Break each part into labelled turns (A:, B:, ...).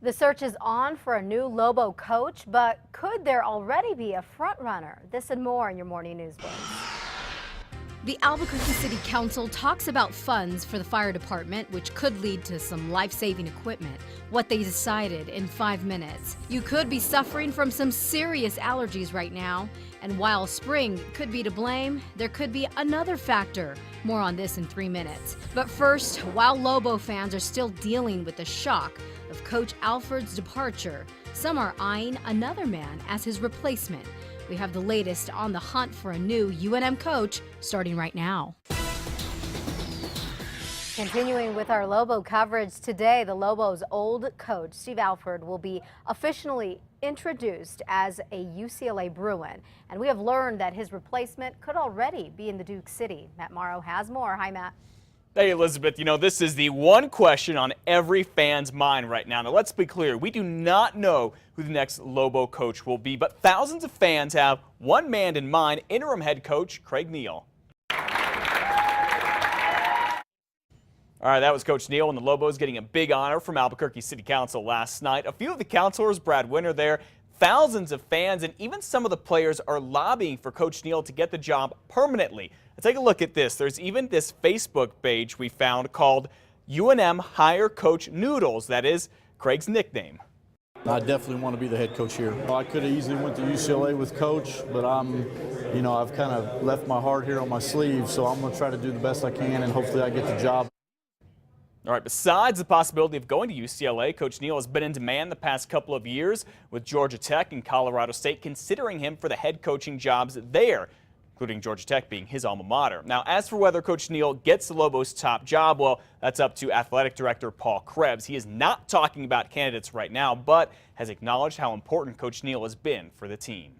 A: The search is on for a new Lobo coach, but could there already be a front runner? This and more in your morning news Blitz.
B: The Albuquerque City Council talks about funds for the fire department, which could lead to some life-saving equipment. What they decided in 5 minutes. You could be suffering from some serious allergies right now. And while spring could be to blame, there could be another factor. More on this in 3 minutes. But first, while Lobo fans are still dealing with the shock of Coach Alford's departure, some are eyeing another man as his replacement. We have the latest on the hunt for a new UNM coach starting right now.
A: Continuing with our Lobo coverage today, the Lobos' old coach, Steve Alford, will be officially introduced as a UCLA Bruin. And we have learned that his replacement could already be in the Duke City. Matt Morrow has more. Hi, Matt.
C: Hey, Elizabeth, you know, this is the one question on every fan's mind right now. Now, let's be clear. We do not know who the next Lobo coach will be, but thousands of fans have one man in mind, interim head coach Craig Neal. All right, that was Coach Neal, and the Lobos getting a big honor from Albuquerque City Council last night. A few of the councilors, Brad Winter there, thousands of fans, and even some of the players are lobbying for Coach Neal to get the job permanently. Take a look at this. There's even this Facebook page we found called UNM Hire Coach Noodles. That is Craig's nickname.
D: I definitely want to be the head coach here. I could have easily went to UCLA with Coach, but I've kind of left my heart here on my sleeve, so I'm going to try to do the best I can, and hopefully I get the job.
C: All right, besides the possibility of going to UCLA, Coach Neal has been in demand the past couple of years, with Georgia Tech and Colorado State considering him for the head coaching jobs there, including Georgia Tech being his alma mater. Now, as for whether Coach Neal gets the Lobos' top job, well, that's up to Athletic Director Paul Krebs. He is not talking about candidates right now, but has acknowledged how important Coach Neal has been for the team.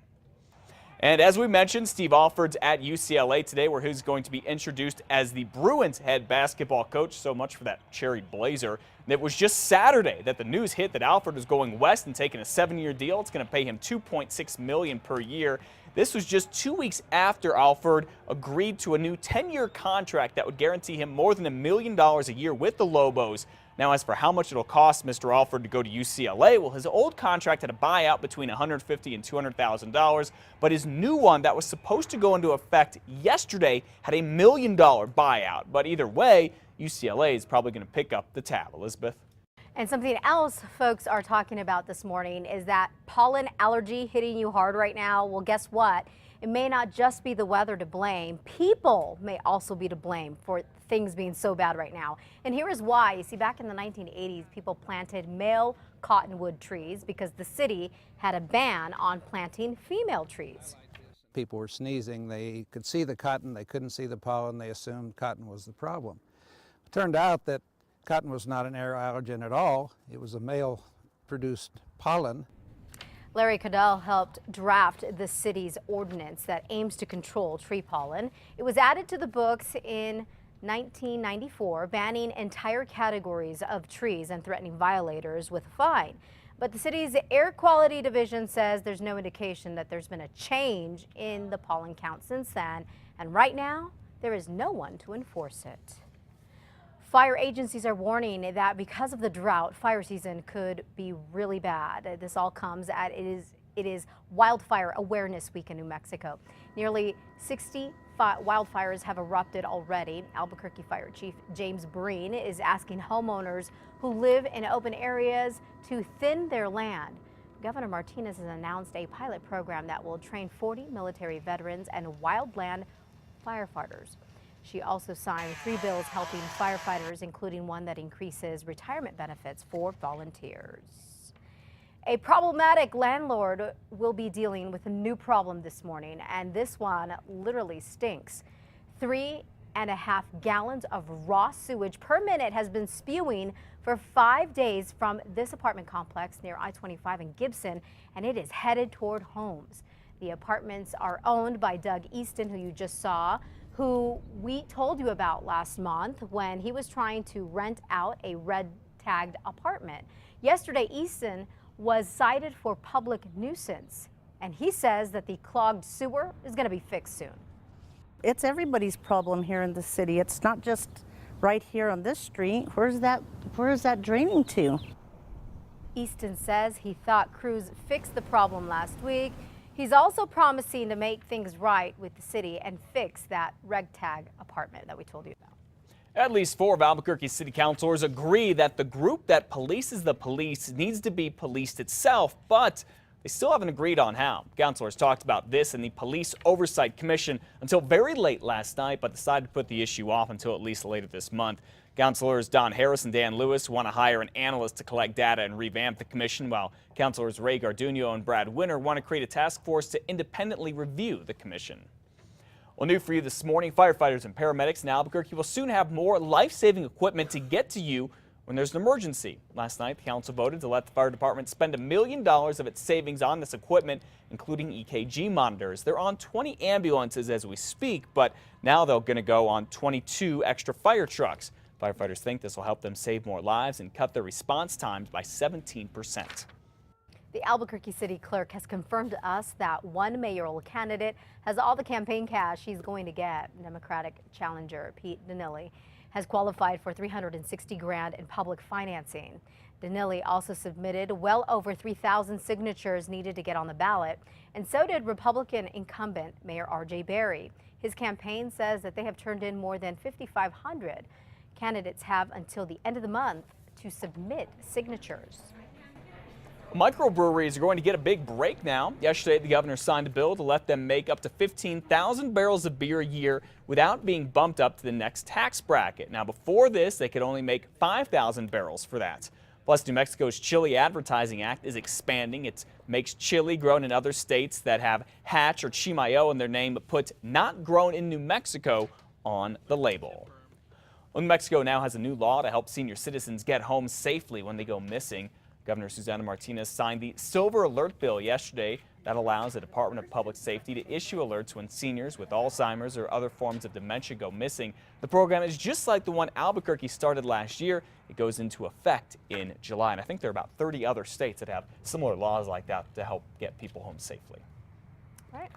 C: And as we mentioned, Steve Alford's at UCLA today, where he's going to be introduced as the Bruins head basketball coach. So much for that cherry blazer. And it was just Saturday that the news hit that Alford was going west and taking a 7-year deal. It's going to pay him $2.6 million per year. This was just 2 weeks after Alford agreed to a new 10-year contract that would guarantee him more than $1 million a year with the Lobos. Now, as for how much it'll cost Mr. Alford to go to UCLA, well, his old contract had a buyout between $150,000 and $200,000, but his new one that was supposed to go into effect yesterday had a $1 million buyout. But either way, UCLA is probably going to pick up the tab. Elizabeth?
A: And something else folks are talking about this morning is that pollen allergy hitting you hard right now. Well, guess what? It may not just be the weather to blame. People may also be to blame for things being so bad right now. And here is why. You see, back in the 1980s, people planted male cottonwood trees because the city had a ban on planting female trees.
E: People were sneezing. They could see the cotton. They couldn't see the pollen. They assumed cotton was the problem. It turned out that cotton was not an air allergen at all. It was a male-produced pollen.
A: Larry Cadell helped draft the city's ordinance that aims to control tree pollen. It was added to the books in 1994, banning entire categories of trees and threatening violators with a fine. But the city's air quality division says there's no indication that there's been a change in the pollen count since then. And right now, there is no one to enforce it. Fire agencies are warning that because of the drought, fire season could be really bad. This all comes at it is Wildfire Awareness Week in New Mexico. Nearly 60 wildfires have erupted already. Albuquerque Fire Chief James Breen is asking homeowners who live in open areas to thin their land. Governor Martinez has announced a pilot program that will train 40 military veterans and wildland firefighters. She also signed 3 bills helping firefighters, including one that increases retirement benefits for volunteers. A problematic landlord will be dealing with a new problem this morning, and this one literally stinks. 3.5 gallons of raw sewage per minute has been spewing for 5 days from this apartment complex near I-25 in Gibson, and it is headed toward homes. The apartments are owned by Doug Easton, who you just saw, who we told you about last month when he was trying to rent out a red-tagged apartment. Yesterday, Easton was cited for public nuisance, and he says that the clogged sewer is going to be fixed soon.
F: It's everybody's problem here in the city. It's not just right here on this street. Where is that draining to?
A: Easton says he thought crews fixed the problem last week. He's also promising to make things right with the city and fix that reg tag apartment that we told you about.
C: At least 4 of Albuquerque city councilors agree that the group that polices the police needs to be policed itself, but they still haven't agreed on how. Councilors talked about this in the Police Oversight Commission until very late last night, but decided to put the issue off until at least later this month. Councilors Don Harris and Dan Lewis want to hire an analyst to collect data and revamp the commission, while Councilors Ray Garduno and Brad Winter want to create a task force to independently review the commission. Well, new for you this morning, firefighters and paramedics in Albuquerque will soon have more life-saving equipment to get to you when there's an emergency. Last night, the council voted to let the fire department spend $1 million of its savings on this equipment, including EKG monitors. They're on 20 ambulances as we speak, but now they're going to go on 22 extra fire trucks. Firefighters think this will help them save more lives and cut their response times by 17%.
A: The Albuquerque city clerk has confirmed to us that one mayoral candidate has all the campaign cash he's going to get. Democratic challenger Pete Danilli has qualified for $360 grand in public financing. Danilli also submitted well over 3,000 signatures needed to get on the ballot, and so did Republican incumbent Mayor R.J. Berry. His campaign says that they have turned in more than 5,500. Candidates have until the end of the month to submit signatures.
C: Microbreweries are going to get a big break now. Yesterday, the governor signed a bill to let them make up to 15,000 barrels of beer a year without being bumped up to the next tax bracket. Now, before this, they could only make 5,000 barrels for that. Plus, New Mexico's Chili Advertising Act is expanding. It makes chili grown in other states that have Hatch or Chimayo in their name, but puts "not grown in New Mexico" on the label. Well, New Mexico now has a new law to help senior citizens get home safely when they go missing. Governor Susana Martinez signed the Silver Alert bill yesterday that allows the Department of Public Safety to issue alerts when seniors with Alzheimer's or other forms of dementia go missing. The program is just like the one Albuquerque started last year. It goes into effect in July, and I think there are about 30 other states that have similar laws like that to help get people home safely.
A: All right.